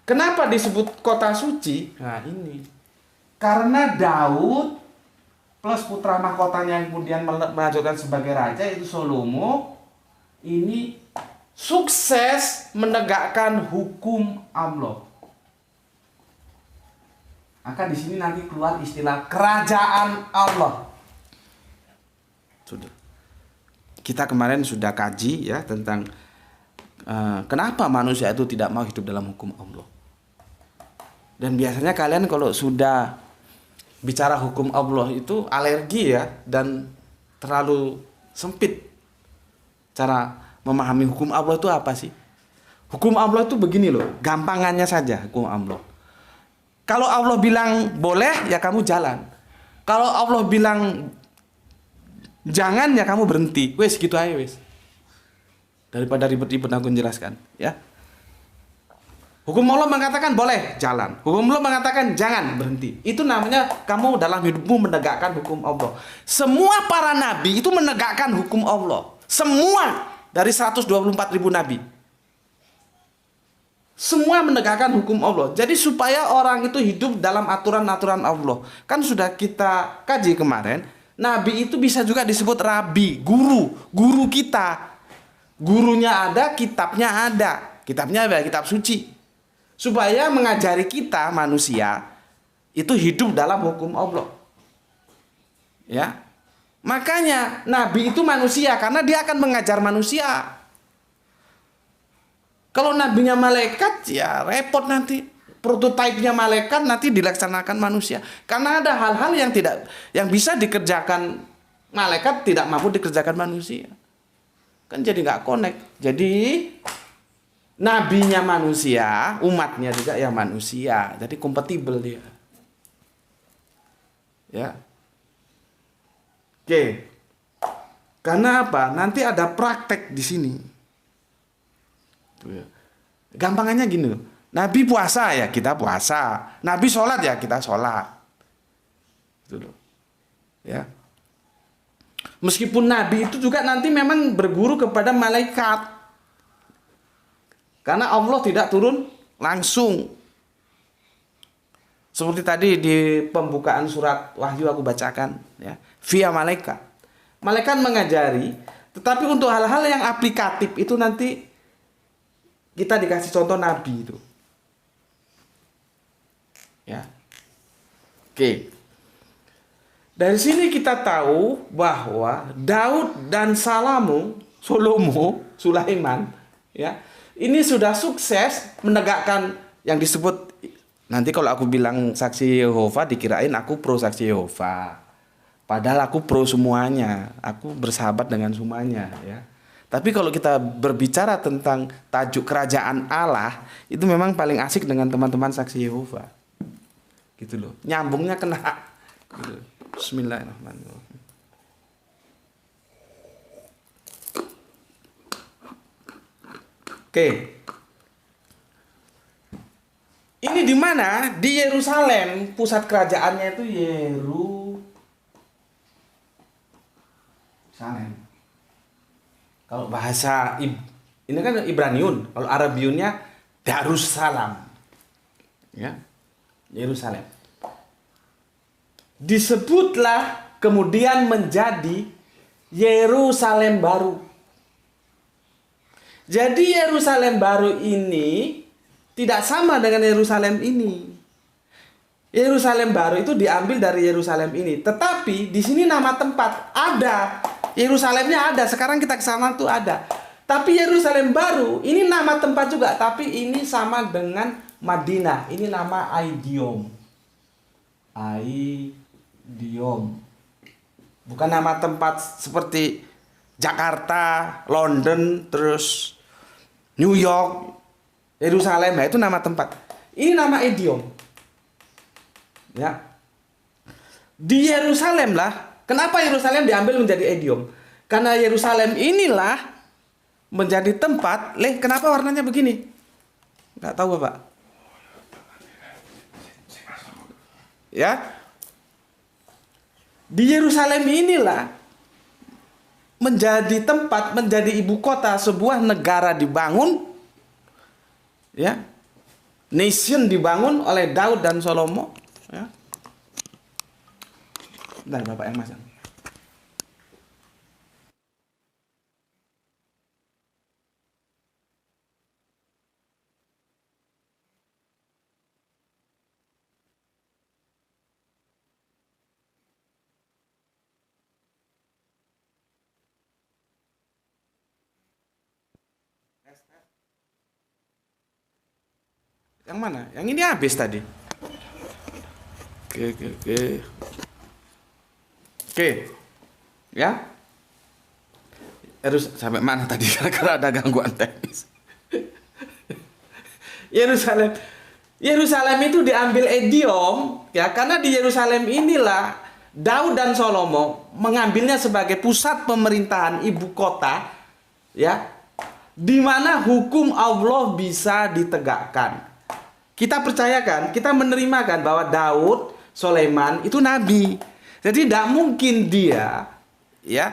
Kenapa disebut kota suci? Nah ini karena Daud plus putra mahkotanya yang kemudian melanjutkan sebagai raja, yaitu Salomo, ini sukses menegakkan hukum Allah. Maka di sini nanti keluar istilah kerajaan Allah. Sudah. Kita kemarin sudah kaji ya tentang kenapa manusia itu tidak mau hidup dalam hukum Allah. Dan biasanya kalian kalau sudah bicara hukum Allah itu alergi ya, dan terlalu sempit cara memahami hukum Allah itu apa sih? Hukum Allah itu begini loh, gampangannya saja hukum Allah. Kalau Allah bilang boleh, ya kamu jalan. Kalau Allah bilang jangan, ya kamu berhenti. Wes gitu aja wes. Daripada ribet-ribet aku jelaskan, ya. Hukum Allah mengatakan boleh, jalan. Hukum Allah mengatakan jangan, berhenti. Itu namanya kamu dalam hidupmu menegakkan hukum Allah. Semua para nabi itu menegakkan hukum Allah. Semua. Dari 124.000 nabi. Semua menegakkan hukum Allah. Jadi supaya orang itu hidup dalam aturan-aturan Allah. Kan sudah kita kaji kemarin. Nabi itu bisa juga disebut rabi, guru. Guru kita. Gurunya ada, kitabnya ada. Kitabnya ada, kitab suci. Supaya mengajari kita manusia itu hidup dalam hukum Allah. Ya. Makanya nabi itu manusia karena dia akan mengajar manusia. Kalau nabinya malaikat ya repot nanti. Prototipenya malaikat nanti dilaksanakan manusia. Karena ada hal-hal yang bisa dikerjakan malaikat tidak mampu dikerjakan manusia. Kan jadi nggak connect. Jadi nabinya manusia, umatnya juga ya manusia. Jadi kompatibel dia. Ya. Oke. Karena apa? Nanti ada praktek di sini. Gampangannya gini loh. Nabi puasa ya kita puasa. Nabi sholat ya kita sholat. Gitu loh. Ya. Meskipun Nabi itu juga nanti memang berguru kepada malaikat. Karena Allah tidak turun langsung. Seperti tadi di pembukaan surat Wahyu aku bacakan ya. Via malaikat. Malaikat mengajari, tetapi untuk hal-hal yang aplikatif itu nanti kita dikasih contoh Nabi itu. Ya. Oke. Dari sini kita tahu bahwa Daud dan Salomo, Sulaiman, ya, ini sudah sukses menegakkan yang disebut, nanti kalau aku bilang saksi Yehova dikirain aku pro saksi Yehova. Padahal aku pro semuanya, aku bersahabat dengan semuanya, ya. Tapi kalau kita berbicara tentang tajuk kerajaan Allah, itu memang paling asik dengan teman-teman saksi Yehova. Gitu loh. Nyambungnya kena. Gitu. Bismillahirrahmanirrahim. Oke. Ini di mana? Di Yerusalem, pusat kerajaannya itu Yerusalem. Kalau bahasa ini kan Ibraniun, kalau Arabiunnya Darussalam. Ya. Yerusalem. Disebutlah kemudian menjadi Yerusalem baru. Jadi Yerusalem baru ini tidak sama dengan Yerusalem ini. Yerusalem baru itu diambil dari Yerusalem ini. Tetapi di sini nama tempat ada. Yerusalemnya ada. Sekarang kita ke sana tuh ada. Tapi Yerusalem baru ini nama tempat juga. Tapi ini sama dengan Madinah. Ini nama Aidiom. Aidiom. Bukan nama tempat seperti Jakarta, London, terus New York, Yerusalem. Nah, itu nama tempat. Ini nama idiom. Ya. Di Yerusalem lah. Kenapa Yerusalem diambil menjadi idiom? Karena Yerusalem inilah menjadi tempat. Kenapa warnanya begini? Nggak tahu Bapak. Ya. Di Yerusalem inilah menjadi tempat, menjadi ibu kota sebuah negara dibangun, ya, nation dibangun oleh Daud dan Salomo, ya. Bentar Bapak yang masang. Yang mana? Yang ini habis tadi. Oke. Ya. Harus sampai mana tadi? Karena ada gangguan teknis. Yerusalem. Yerusalem itu diambil idiom, ya, karena di Yerusalem inilah Daud dan Salomo mengambilnya sebagai pusat pemerintahan ibu kota, ya, di mana hukum Allah bisa ditegakkan. Kita percayakan, kita menerimakan bahwa Daud, Sulaiman itu nabi. Jadi tidak mungkin dia, ya,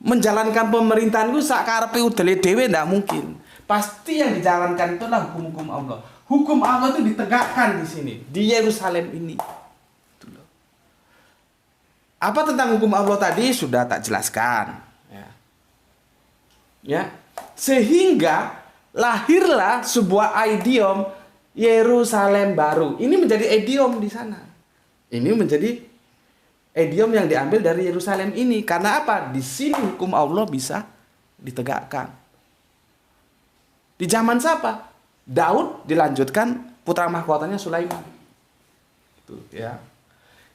menjalankan pemerintahan itu sakarepe udele dhewe, tidak mungkin. Pasti yang dijalankan itulah hukum-hukum Allah. Hukum Allah itu ditegakkan di sini, di Yerusalem ini. Apa tentang hukum Allah tadi sudah tak jelaskan, ya. Ya. Sehingga lahirlah sebuah idiom Yerusalem baru. Ini menjadi idiom di sana. Ini menjadi idiom yang diambil dari Yerusalem ini. Karena apa? Di sini hukum Allah bisa ditegakkan. Di zaman siapa? Daud, dilanjutkan putra mahkotanya Sulaiman. Itu, ya.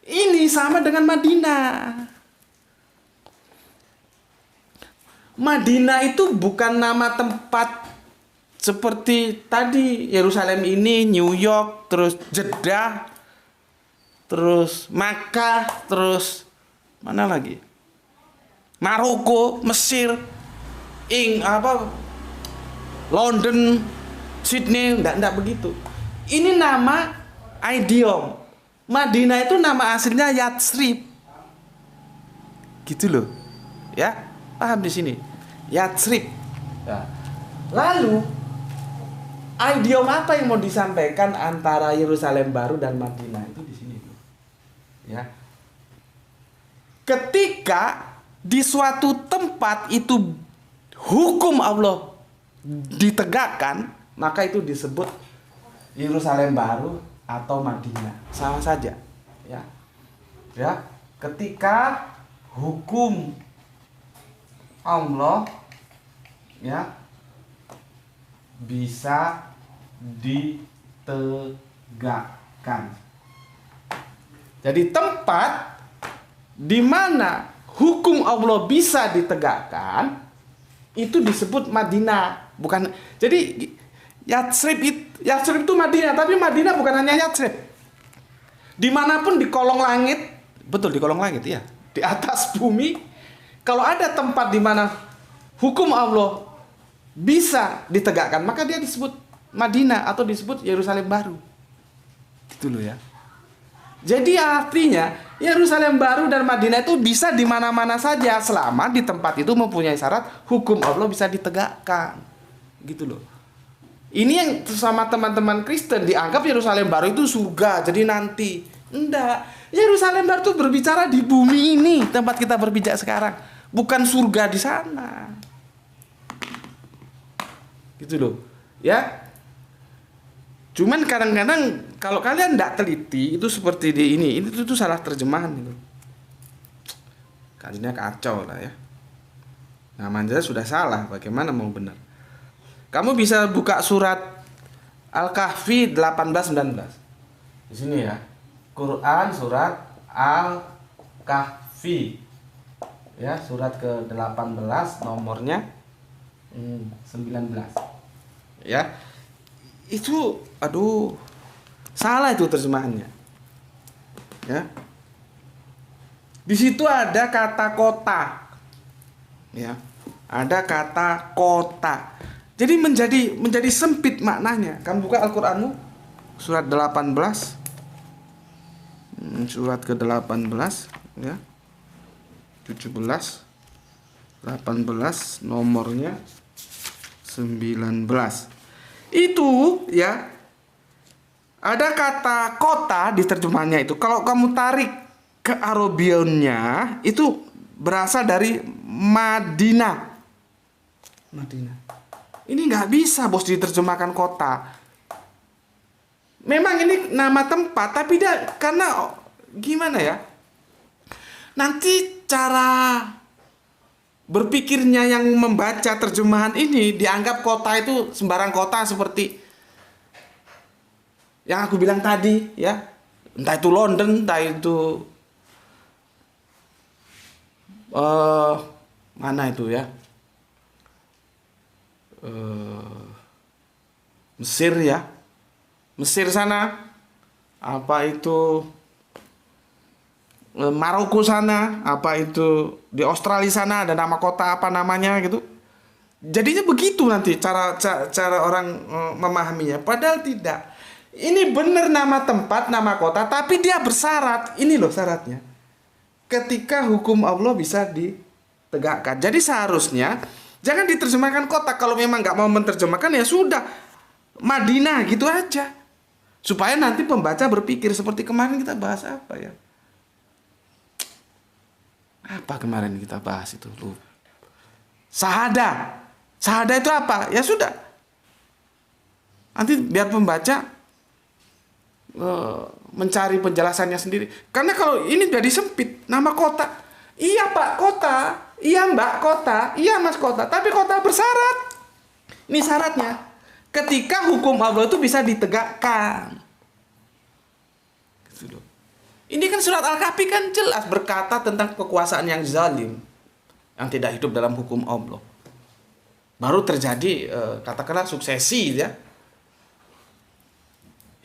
Ini sama dengan Madinah. Madinah itu bukan nama tempat seperti tadi Yerusalem ini, New York, terus Jeddah, terus Makkah, terus mana lagi? Maroko, Mesir, London, Sydney, enggak begitu. Ini nama idiom. Madinah itu nama aslinya Yatsrib. Gitu loh. Ya, paham di sini? Yatsrib. Ya. Lalu idiom apa yang mau disampaikan antara Yerusalem baru dan Madinah itu di sini, ya. Ketika di suatu tempat itu hukum Allah ditegakkan, maka itu disebut Yerusalem baru atau Madinah, sama saja, ya. Ya, ketika hukum Allah, ya, bisa ditegakkan. Jadi tempat di mana hukum Allah bisa ditegakkan itu disebut Madinah, bukan. Jadi Yatsrib itu Madinah, tapi Madinah bukan hanya Yatsrib. Dimanapun di kolong langit, betul di kolong langit ya, di atas bumi, kalau ada tempat di mana hukum Allah bisa ditegakkan, maka dia disebut Madinah atau disebut Yerusalem baru. Gitu loh ya. Jadi artinya Yerusalem baru dan Madinah itu bisa di mana-mana saja selama di tempat itu mempunyai syarat hukum Allah bisa ditegakkan. Gitu loh. Ini yang sama teman-teman Kristen dianggap Yerusalem baru itu surga, jadi nanti. Enggak. Yerusalem baru itu berbicara di bumi ini, tempat kita berpijak sekarang. Bukan surga di sana. Gitu loh. Ya. Cuman kadang-kadang kalau kalian enggak teliti, itu seperti di ini. Itu salah terjemahan gitu. Kalinya kacau lah ya. Namanya sudah salah, bagaimana mau benar? Kamu bisa buka surat Al-Kahfi 18-19. Di sini ya. Quran surat Al-Kahfi. Ya, surat ke-18 nomornya 19. Ya. Itu salah itu terjemahannya. Ya. Di situ ada kata kota. Ya. Ada kata kota. Jadi menjadi sempit maknanya. Kamu buka Al-Qur'anmu surat 18. Surat ke-18 ya. 17 18 nomornya 19. Itu ya. Ada kata kota di terjemahannya itu. Kalau kamu tarik ke Arabionnya itu berasal dari Madinah. Madinah. Ini nggak bisa bos diterjemahkan kota. Memang ini nama tempat, tapi dia karena gimana ya? Nanti cara berpikirnya yang membaca terjemahan ini dianggap kota itu sembarang kota seperti yang aku bilang tadi ya. Entah itu London, entah itu mana itu ya? Mesir ya. Mesir sana. Apa itu Maroko sana, apa itu di Australia sana ada nama kota apa namanya gitu. Jadinya begitu nanti cara orang memahaminya. Padahal tidak. Ini benar nama tempat, nama kota, tapi dia bersyarat. Ini loh syaratnya. Ketika hukum Allah bisa ditegakkan. Jadi seharusnya jangan diterjemahkan kota. Kalau memang nggak mau menerjemahkan ya sudah Madinah gitu aja. Supaya nanti pembaca berpikir seperti kemarin kita bahas apa ya? Apa kemarin kita bahas itu? Sahada. Sahada itu apa? Ya sudah. Nanti biar pembaca mencari penjelasannya sendiri. Karena kalau ini jadi sempit, nama kota. Iya Pak, kota. Iya Mbak, kota. Iya Mas, kota. Tapi kota bersyarat. Ini syaratnya. Ketika hukum Allah itu bisa ditegakkan. Ini kan surat Al-Kahfi kan jelas berkata tentang kekuasaan yang zalim, yang tidak hidup dalam hukum Allah. Baru terjadi katakanlah suksesi ya.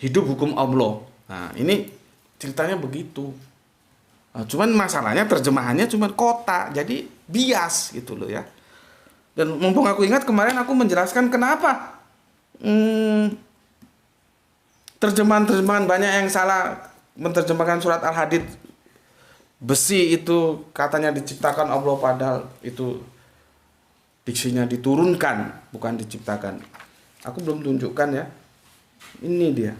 Hidup hukum Allah. Nah, ini ceritanya begitu. Nah, cuman masalahnya terjemahannya cuman kota, jadi bias gitu loh ya. Dan mumpung aku ingat kemarin aku menjelaskan kenapa terjemahan banyak yang salah menerjemahkan surat Al-Hadid. Besi itu katanya diciptakan Allah padahal itu diksinya diturunkan bukan diciptakan. Aku belum tunjukkan ya. Ini dia.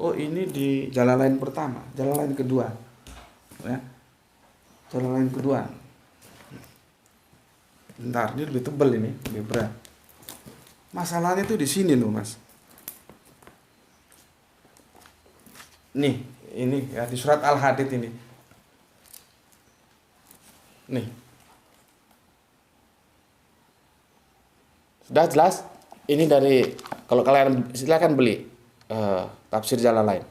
Oh, ini di Jalalain pertama, Jalalain kedua. Ya. Jalalain kedua. Bentar, ini lebih tebal ini, lebih berat. Masalahnya tuh di sini loh, Mas. Nih, ini ya di surat Al-Hadid ini. Nih. Sudah jelas? Ini dari, kalau kalian silakan beli tafsir Jalalain.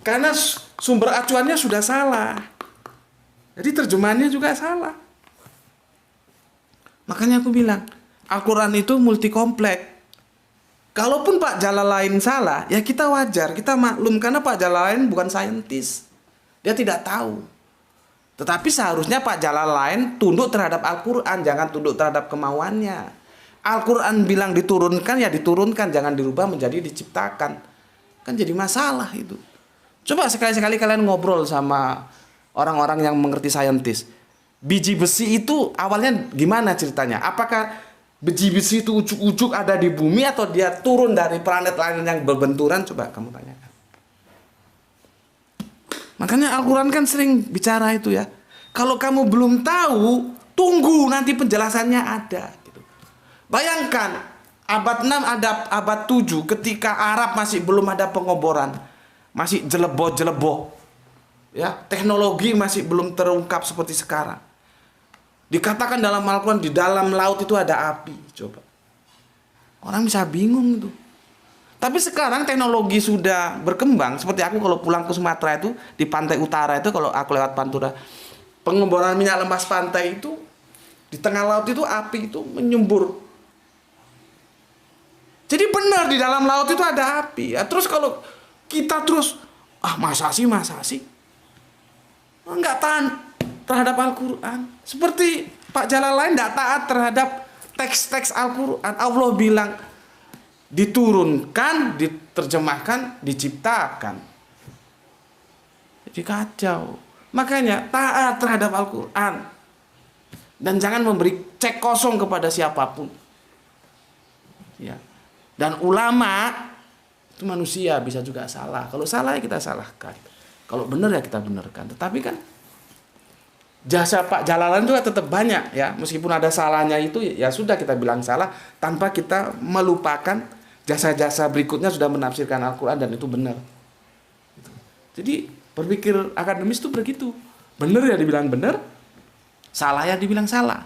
Karena sumber acuannya sudah salah. Jadi terjemahannya juga salah. Makanya aku bilang, Al-Quran itu multi komplek. Kalaupun Pak Jalalain salah, ya kita wajar, kita maklum. Karena Pak Jalalain bukan saintis. Dia tidak tahu. Tetapi seharusnya Pak Jalalain tunduk terhadap Al-Quran, jangan tunduk terhadap kemauannya. Al-Quran bilang diturunkan, ya diturunkan. Jangan dirubah menjadi diciptakan. Kan jadi masalah itu. Coba sekali-sekali kalian ngobrol sama orang-orang yang mengerti saintis. Biji besi itu awalnya gimana ceritanya? Apakah biji-biji itu ujuk-ujuk ada di bumi atau dia turun dari planet lain yang berbenturan? Coba kamu tanyakan. Makanya Al-Quran kan sering bicara itu ya. Kalau kamu belum tahu, tunggu nanti penjelasannya ada. Gitu. Bayangkan abad 6, ada abad 7 ketika Arab masih belum ada pengoboran, masih jelebo-jelebo. Ya, teknologi masih belum terungkap seperti sekarang. Dikatakan dalam Al-Quran di dalam laut itu ada api. Coba. Orang bisa bingung itu. Tapi sekarang teknologi sudah berkembang. Seperti aku kalau pulang ke Sumatera itu, di pantai utara itu, kalau aku lewat Pantura, pengeboran minyak lemas pantai itu, di tengah laut itu api itu menyembur. Jadi benar di dalam laut itu ada api. Ya, terus kalau kita terus, masa sih? Enggak tahan terhadap Al-Quran. Seperti Pak Jalalain tidak taat terhadap teks-teks Al-Quran. Allah bilang diturunkan, diterjemahkan, diciptakan. Jadi kacau. Makanya taat terhadap Al-Quran. Dan jangan memberi cek kosong kepada siapapun. Ya. Dan ulama itu manusia, bisa juga salah. Kalau salah ya kita salahkan. Kalau benar ya kita benarkan. Tetapi kan jasa Pak Jalalain juga tetap banyak ya. Meskipun ada salahnya itu ya sudah kita bilang salah tanpa kita melupakan jasa-jasa berikutnya sudah menafsirkan Al-Quran dan itu benar. Jadi berpikir akademis itu begitu. Benar ya dibilang benar, salah ya dibilang salah.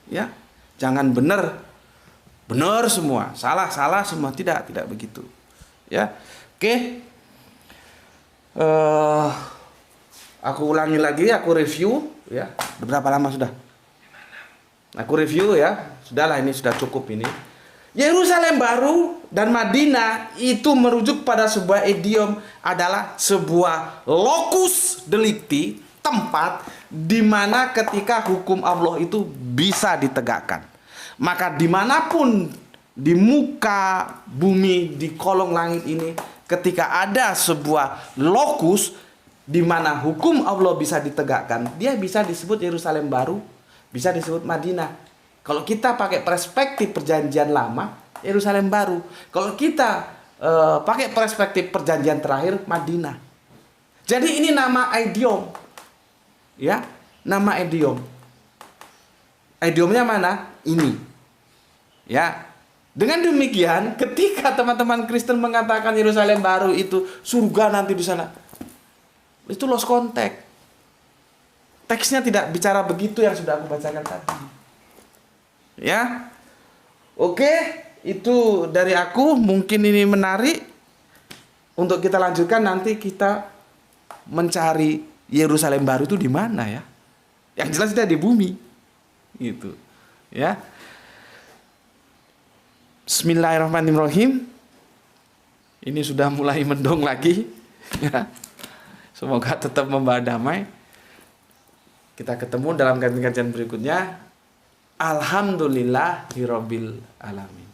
Ya. Jangan benar semua, salah semua, tidak begitu. Ya. Oke. Aku ulangi lagi, aku review ya. Berapa lama sudah? Aku review ya. Sudahlah, ini sudah cukup ini. Yerusalem baru dan Madinah itu merujuk pada sebuah idiom, adalah sebuah locus delicti, tempat di mana ketika hukum Allah itu bisa ditegakkan. Maka dimanapun di muka bumi, di kolong langit ini, ketika ada sebuah lokus di mana hukum Allah bisa ditegakkan, dia bisa disebut Yerusalem baru, bisa disebut Madinah. Kalau kita pakai perspektif perjanjian lama, Yerusalem baru. Kalau kita pakai perspektif perjanjian terakhir, Madinah. Jadi ini nama idiom. Ya, nama idiom. Idiomnya mana? Ini. Ya. Dengan demikian, ketika teman-teman Kristen mengatakan Yerusalem baru itu surga nanti di sana, itu lost context. Teksnya tidak bicara begitu yang sudah aku bacakan tadi. Ya. Oke, itu dari aku. Mungkin ini menarik untuk kita lanjutkan. Nanti kita mencari Yerusalem baru itu di mana ya? Yang jelas tidak di bumi. Gitu. Ya. Bismillahirrahmanirrahim. Ini sudah mulai mendung lagi. Ya. Semoga tetap membawa damai. Kita ketemu dalam kajian berikutnya. Alhamdulillahirabbil alamin.